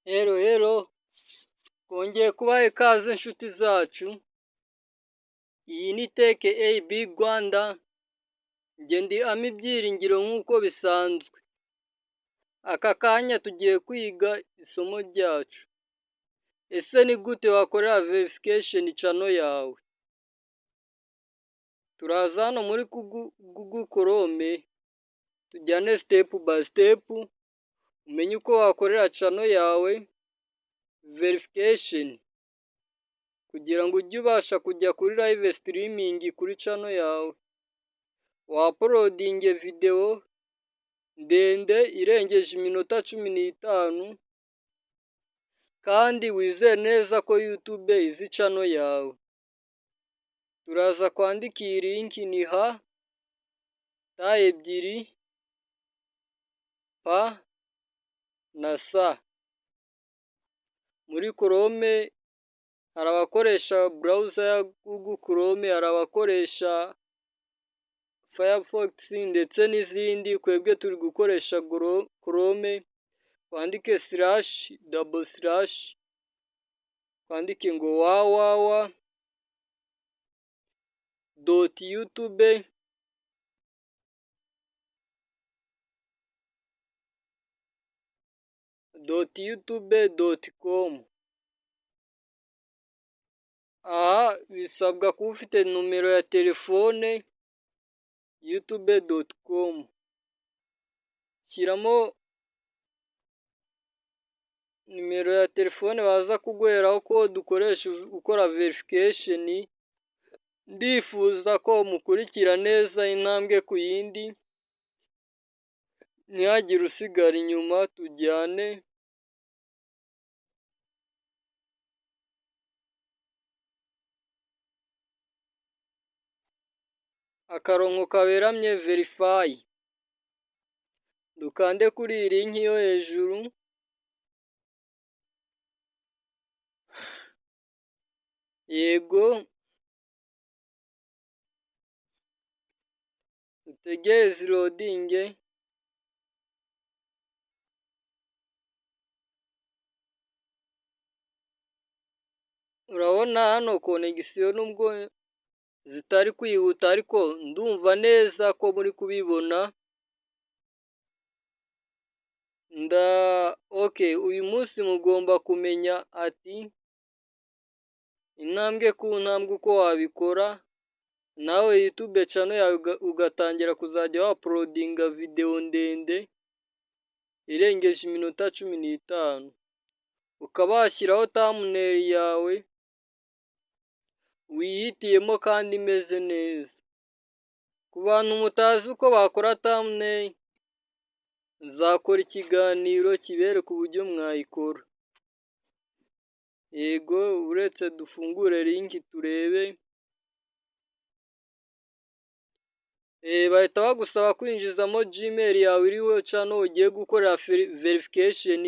Hero hero, twongeye kubaha ikaze inshuti zacu. Iyi ni Teke AB Rwanda, njye ndi Ami Byiringiro nk'uko bisanzwe. Aka kanya tugiye kwiga isomo ryacu. Ese ni gute wakorera verification channel yawe? Turaza hano muri Google Chrome, tujyane step by step, umenye uko wakorera channel yawe verification, kugira ngo ujye ubasha kujya kuri live streaming kuri channel yawe, uploading video ndende irengeje iminota 15, kandi wizeye neza ko YouTube izi channel yawe. Turaza kwandika iyi link ni ta ebyiri pa na sa. Muri Chrome hari abakoresha browser ya Google Chrome, hari abakoresha Firefox ndetse n'izindi. Kwebwe turi gukoresha Chrome, kwandike // kwandike ngo www.youtube.com. Aha bisabwa kuba ufite numero ya telefone youtube.com. Shyiramo nimero ya telefone baza kuguheraho ko dukoresha ukora verification. Ndifuza ko mukurikira neza intambwe ku yindi, ntihagire usigara inyuma. Tujyane. Akarongo kaberamye verify, dukande kuri iyi link yo hejuru. Yego, dutegereze loading. Urabona hano connection nubwo zitari kwihuta, ariko ndumva neza ko muri kubibona. Okay, uyu munsi mugomba kumenya ati intambwe ku ntambwe uko wabikora nawe YouTube channel yawe ugatangira kuzajya uploadinga video ndende irengeje iminota 15, ukaba washyiraho thumbnail yawe wihitiyemo kandi imeze neza. Ku bantu mutazi uko bakora thumbnail, nzakora ikiganiro kibereka uburyo mwayikora. Yego, uretse dufungure link turebe. Bahita bagusaba kwinjizamo Gmail yawe iriho channel ugiye gukorera verification.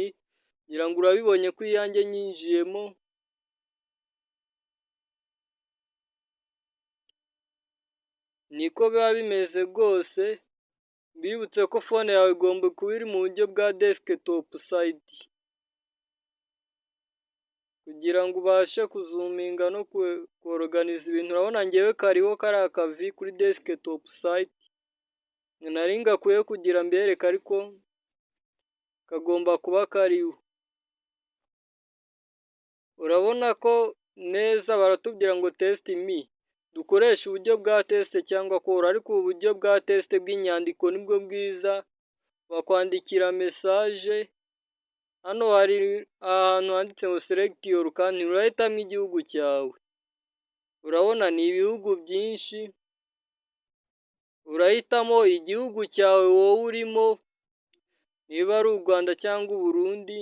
Ngira ngo urabibonye ko iyanjye nyinjiyemo. Niko biba bimeze rwose. Mbibutse ko phone yawe igomba kuba iri mu buryo bwa desktop side, kugira ngo ubashe kuzuminga no kuorganiza ibintu. Urabona ngewe kariho kari akavi kuri desktop side, nari ngakwiye kugira mbereka, ariko kagomba kuba kariho. Urabona ko neza baratubwira ngo test me, dukoresha uburyo bwa test cyangwa kora, ariko uburyo bwa test bw'inyandiko nibwo bwiza. Bakwandikira message. Hano hari ahantu handitse ngo select your country, urahitamo igihugu cyawe. Urabona ni ibihugu byinshi, urahitamo igihugu cyawe wowe urimo, niba ari u Rwanda cyangwa u Burundi.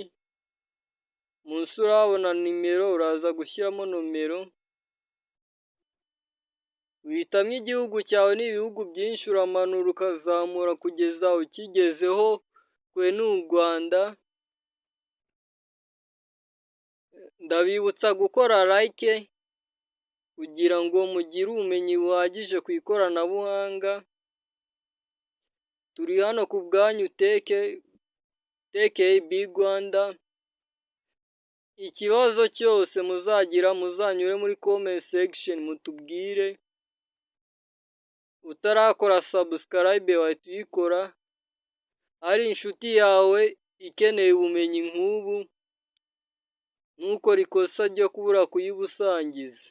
Munsi urabona nimero, uraza gushyiramo nomero. Uhitamo igihugu cyawe, ni ibihugu byinshi, uramanura ukazamura kugeza ukigezeho kwe n'u Rwanda. Ndabibutsa gukora like kugira ngo mugire ubumenyi buhagije ku ikoranabuhanga. Turi hano ku bwanyu Teke AB Rwanda. ikibazo cyose muzagira muzanyure muri comment section mutubwire, utarakora subscribe wahita uyikora, ari inshuti yawe ikeneye ubumenyi nk'ubu, ntukore ikosa ryo kubura kuyibusangiza.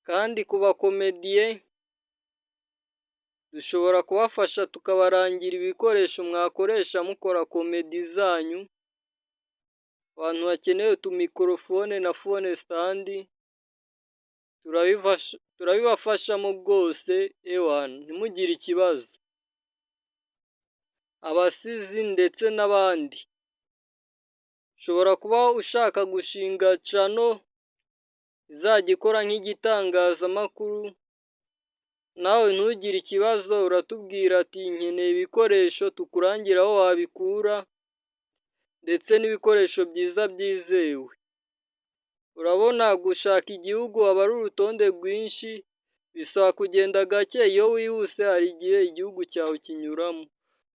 Kandi ku bakomediye dushobora kubafasha tukabarangira ibikoresho mwakoresha mukora komedi zanyu, abantu bakeneye utumikorofone na phone stand turabibafashamo bwose, ewana ntimugire ikibazo. Abasizi ndetse n'abandi, ushobora kuba ushaka gushinga channel izajya ikora nk'igitangazamakuru, nawe ntugire ikibazo, uratubwira ati nkeneye ibikoresho tukurangira aho wabikura, ndetse n'ibikoresho byiza byizewe. Urabona gushaka igihugu aba ari urutonde rwinshi, bisaba kugenda gake, iyo wihuse hari igihe igihugu cyawe kinyuramo.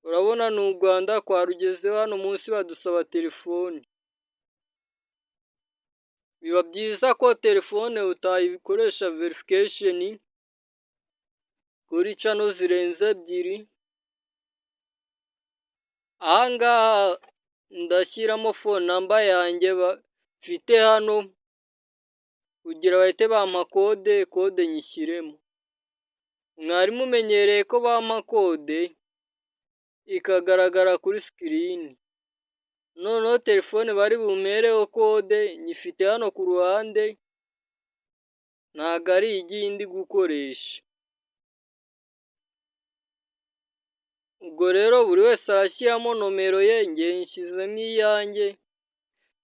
Urabona ni u Rwanda, twarugezeho hano munsi badusaba telefoni. Biba byiza ko telefone utayikoresha verification kuri channel zirenze ebyiri. Ahangaha ndashyiramo phone number yanjye mfite hano kugira bahite bampa kode nyishyiremo. Mwari mumenyereye ko bampa kode ikagaragara kuri screen, noneho telefone bari bumpereho kode nyifite hano ku ruhande, ntago ari iyi ndi gukoresha. Ubwo rero buri wese arashyiramo nomero ye, njye nshyizemo iyanjye,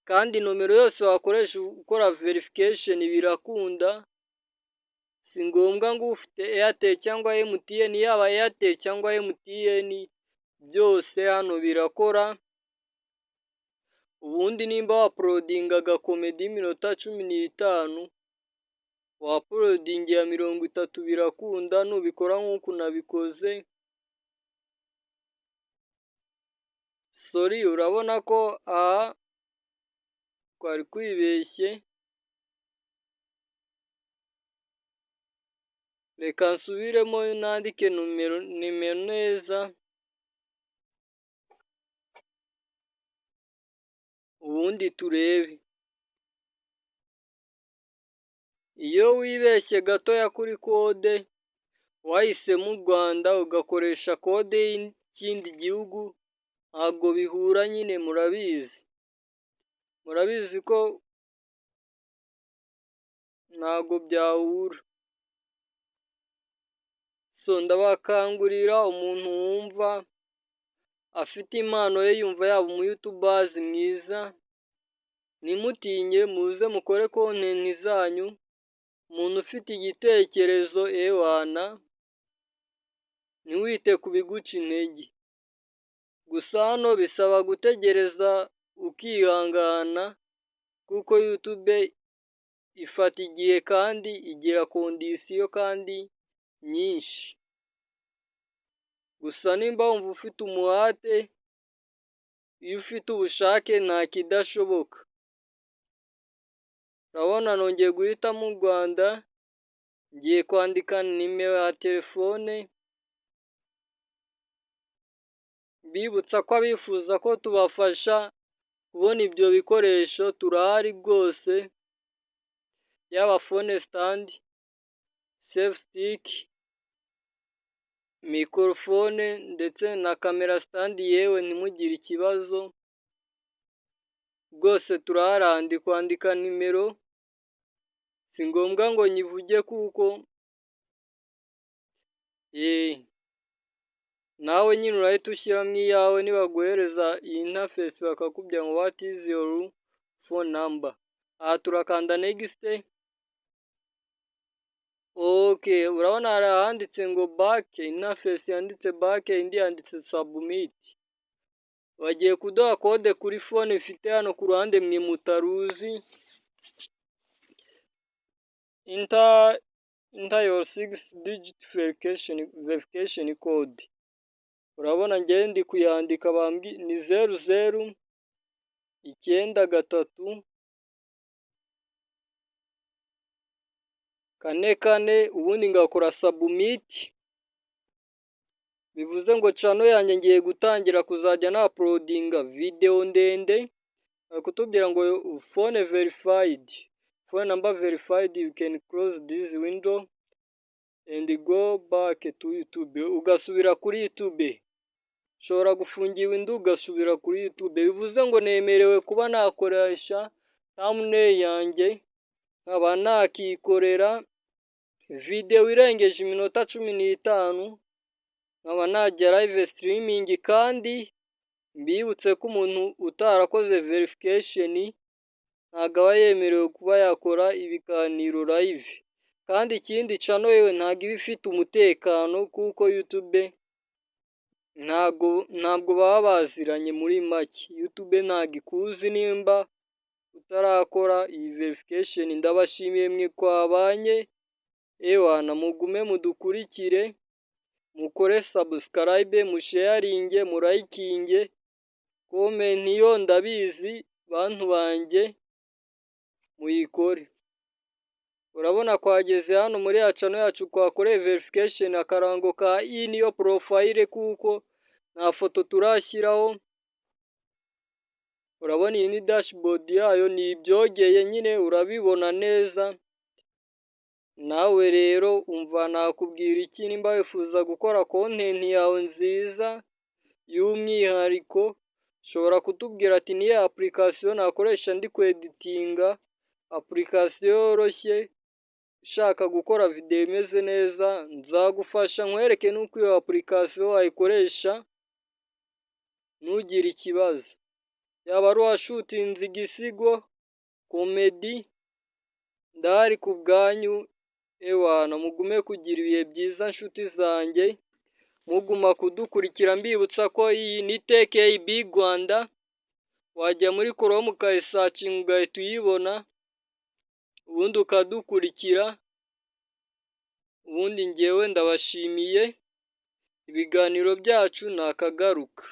kandi nomero yose wakoresha ukora verification birakunda, si ngombwa ngo ufite Airtel cyangwa MTN, yaba Airtel cyangwa MTN byose hano birakora. Ubundi nimba wapulodingaga komedi y'iminota 15, wapulodingiye 30 birakunda, nubikora nk'uku nabikoze. Sorry, urabona ko aha twari kwibeshye. Reka nsubiremo nandike nimero neza, ubundi turebe. Iyo wibeshye gatoya kuri kode, wahisemo u Rwanda ugakoresha kode y'ikindi gihugu, ntabwo bihura nyine, murabizi ko ntabwo byahura. So ndabakangurira, umuntu wumva afite impano ye, yumva yaba umuyutubazi mwiza, ntimutinye muze mukore kontenti zanyu. Umuntu ufite igitekerezo, ewana ntiwite ku biguca intege. Gusa hano bisaba gutegereza ukihangana, kuko YouTube ifata igihe kandi igira kondisiyo kandi nyinshi. Gusa nimba wumva ufite umuhate, iyo ufite ubushake nta kidashoboka. Urabona nongeye guhitamo u Rwanda, ngiye kwandika nimero ya telefone, bibutsa ko abifuza ko tubafasha kubona ibyo bikoresho turahari rwose, yaba phone stand, selfie stick, mikorofone ndetse na camera stand, yewe ntimugire ikibazo rwose turahari. Kwandika nimero si ngombwa ngo nyivuge kuko nawe nyine urahita ushyiramo iyawe, nibaguhereza iyi interface bakakubwira ngo what is your phone number. Aha turakanda next. Okay, urabona hari ahanditse ngo back, interface yanditse back, indi yanditse submit. Bagiye kuduha kode kuri phone mfite hano ku ruhande, mwe mutaruzi. Enter your 6-digit verification code. Urabona njye ndi kuyandika, ni 00 9 3 4 4 ubundi ngakora submit, bivuze ngo channel yanjye ngiye gutangira kuzajya na uploadinga video ndende. Kutubwira ngo phone verified, phone number verified, you can close this window and go back to YouTube. Ugasubira kuri YouTube, ushobora gufungiwe indi ugasubira kuri YouTube. Bivuze ngo nemerewe kuba nakoresha thumbnail yanjye, nkaba nakikorera video irengeje iminota 15, nkaba najya live streaming. Kandi mbibutse ko umuntu utarakoze verification ntabwo aba yemerewe kuba yakora ibiganiro live. Kandi ikindi channel yewe ntabwo iba ifite umutekano, kuko YouTube ntabwo baba baziranye. Muri make YouTube ntabwo ikuzi nimba utarakora iyi verification. Ndabashimiye mwe twabanye, ewana mugume mudukurikire, mukore subscribe, musharinge, murayikinge, comment yo ndabizi bantu banjye muyikore. Urabona kwageze hano muri ya channel yacu twakoreye verification, akarango ka i niyo profile kuko nta foto turashyiraho. Urabona iyi ni dashboard yayo, ni ibyogeye nyine urabibona neza. Nawe rero umva nakubwira iki, nimba wifuza gukora content yawe nziza y'umwihariko, ushobora kutubwira ati niye application nakoresha ndi kweditinga, application yoroshye ushaka gukora video imeze neza, nzagufasha nkwereke nuko iyo application wayikoresha ntugire ikibazo. Yaba ari uwashutinze igisigo, comedy, ndahari ku bwanyu. Ewana mugume kugira ibihe byiza nshuti zanjye, muguma kudukurikira. Mbibutsa ko iyi ni TKB Rwanda, wajya muri Chrome ukayisearching ugahita uyibona, ubundi ukadukurikira. Ubundi njyewe ndabashimiye, ibiganiro byacu nakagaruka.